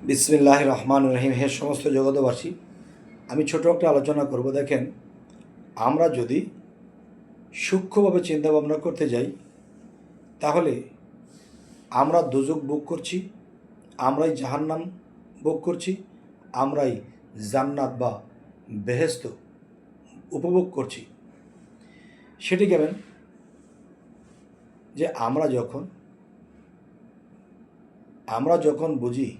বিসমিল্লাহির রহমানির রহিম। হে সমস্ত জগতবাসী, আমি ছোট একটা আলোচনা করব। দেখেন, আমরা যদি সূক্ষ্মভাবে চিন্তা ভাবনা করতে যাই, তাহলে আমরা দোজখ ভোগ করছি, আমরাই জাহান্নাম ভোগ করছি, আমরাই জান্নাত বা বেহেশত উপভোগ করছি। সেটি কেমন? যে আমরা যখন বুঝি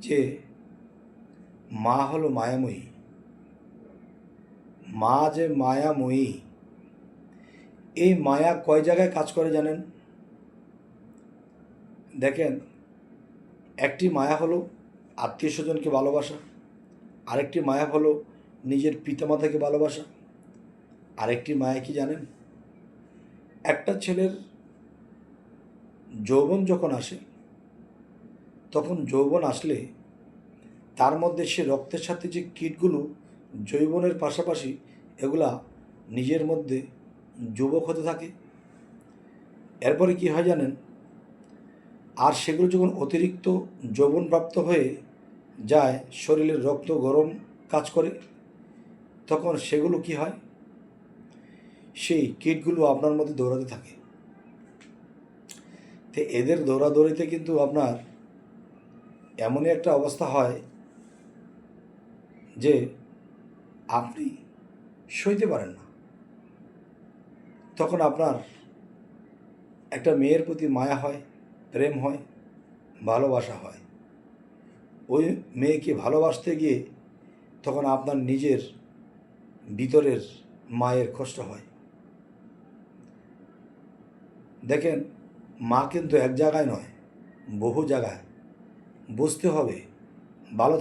যে মা হলো মায়াময়ী, মা যে মায়াময়ী, এই মায়া কয় জায়গায় কাজ করে জানেন? দেখেন, একটি মায়া হলো আত্মীয় স্বজনকে ভালোবাসা, আরেকটি মায়া হলো নিজের পিতামাতাকে ভালোবাসা, আরেকটি মায়া কি জানেন? একটা ছেলের যৌবন যখন আসে, তখন যৌবন আসলে তার মধ্যে সে রক্তের সাথে যে কীটগুলো যৌবনের পাশাপাশি এগুলা নিজের মধ্যে যুবক হতে থাকে। এরপরে কি হয় জানেন? আর সেগুলো যখন অতিরিক্ত যৌবনপ্রাপ্ত হয়ে যায়, শরীরের রক্ত গরম কাজ করে, তখন সেগুলো কি হয়? সেই কীটগুলো আপনার মধ্যে দৌড়াতে থাকে। তো এদের দৌড়াদৌড়িতে কিন্তু আপনার এমনই একটা অবস্থা হয় যে আপনি সইতে পারেন না। তখন আপনার একটা মেয়ের প্রতি মায়া হয়, প্রেম হয়, ভালোবাসা হয়। ওই মেয়েকে ভালোবাসতে গিয়ে তখন আপনার নিজের ভিতরের মায়ের কষ্ট হয়। দেখেন, মা কিন্তু এক জায়গায় নয়, বহু জায়গায়। বুঝতে হবে, ভালো